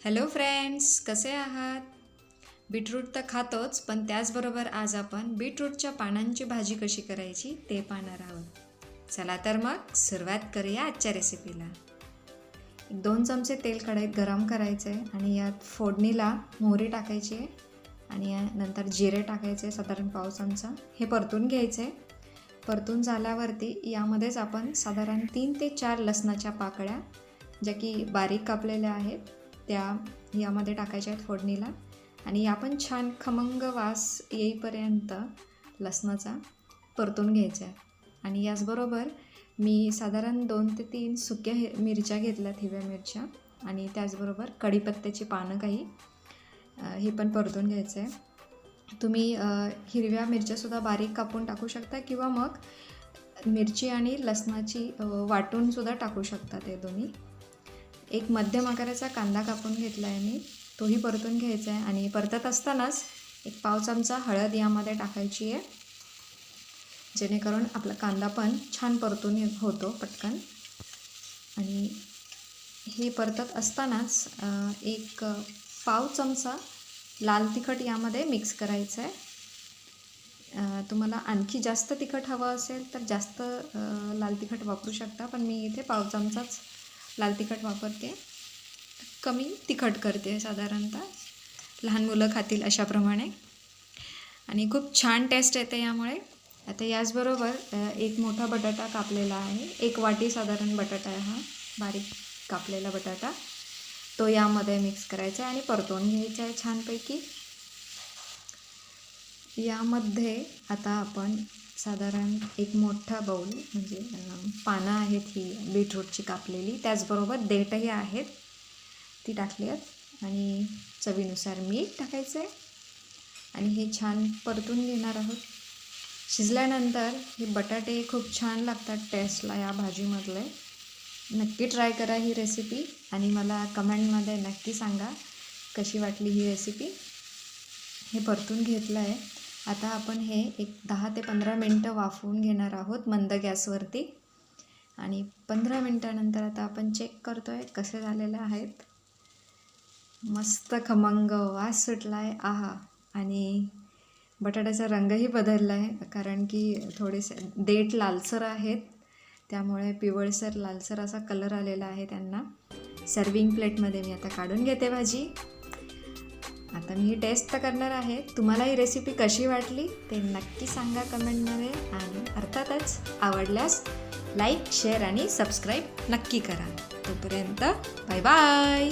Hello friends, कसे आहात? Beetroot तर खातोच, पण त्याचबरोबर आज आपण बीटरूटच्या पानांची भाजी कशी करायची ते पाहणार आहोत. चला तर मग सुरुवात करूया आजच्या रेसिपीला. 2 चमचे तेल कढईत गरम करायचे आणि यात फोडणीला मोहरी टाकायची आहे आणि नंतर जिरे टाकायचे साधारण पाव चमचा. हे परतून घ्यायचे. परतून झाल्यावरती यामध्येच आपण साधारण 3 ते 4 लसणाच्या पाकळ्या ज्या की बारीक कापलेल्या आहेत त्या यामध्ये टाकायच्या आहेत फोडणीला आणि आपण छान खमंग वास येईपर्यंत लसणाचा परतून घ्यायचा आहे. आणि याचबरोबर मी साधारण 2 ते 3 सुक्या मिरच्या घेतल्यात, हिरव्या मिरच्या, आणि त्याचबरोबर कढीपत्त्याची पानं काही, हे पण परतून घ्यायचं आहे. तुम्ही हिरव्या मिरच्यासुद्धा बारीक कापून टाकू शकता किंवा मग मिरची आणि लसणाची वाटूनसुद्धा टाकू शकता. ते दोन्ही. एक मध्यम आकाराचा कांदा कापून घेतला आहे मी, तोही परतून घ्यायचा आहे. आणि परतत असतानाच एक पाव चमचा हळद यामध्ये टाकायची आहे, जेणेकरून आपला कांदा पण छान परतून होतो पटकन. आणि हे परतत असतानाच एक पाव चमचा लाल तिखट यामध्ये मिक्स करायचं आहे. तुम्हाला आणखी जास्त तिखट हवं असेल तर जास्त लाल तिखट वापरू शकता, पण मी इथे पाव चमचाच लाल तिखट वापरते. कमी तिखट करते साधारणतः, लहान मुलं खातील अशाप्रमाणे, आणि खूप छान टेस्ट येते यामुळे. आता याचबरोबर एक मोठा बटाटा कापलेला आहे, 1 वाटी साधारण बटाटा आहे हा, बारीक कापलेला बटाटा, तो यामध्ये मिक्स करायचा आहे आणि परतवून घ्यायचा आहे छानपैकी. यामध्ये आता आपण साधारण एक मोठा बाऊल, म्हणजे पानं आहेत ही बीटरूटची कापलेली, त्याचबरोबर देठही आहेत, ती टाकली आहेत, आणि चवीनुसार मीठ टाकायचं आहे आणि हे छान परतून घेणार आहोत. शिजल्यानंतर हे बटाटे खूप छान लागतात टेस्टला या भाजीमधले. नक्की ट्राय करा ही रेसिपी आणि मला कमेंटमध्ये नक्की सांगा कशी वाटली ही रेसिपी. हे परतून घेतलं आहे. आता आपण हे एक 10 ते 15 मिनटं वाफवून घेणार आहोत मंद गॅसवरती. आणि 15 मिनटानंतर आता आपण चेक करतो आहे कसे झालेले आहेत. मस्त खमंग वास सुटला आहे, आहा. आणि बटाट्याचा रंगही बदलला आहे, कारण की थोडेसे देठ लालसर आहेत, त्यामुळे पिवळसर लालसर असा कलर आलेला आहे त्यांना. सर्विंग प्लेटमध्ये मी आता काढून घेते भाजी. आता मी ही टेस्ट तर करणार आहे. तुम्हाला ही रेसिपी कशी वाटली ते नक्की सांगा कमेंटमध्ये, आणि अर्थातच आवडल्यास लाईक, शेअर आणि सबस्क्राईब नक्की करा. तोपर्यंत बाय बाय.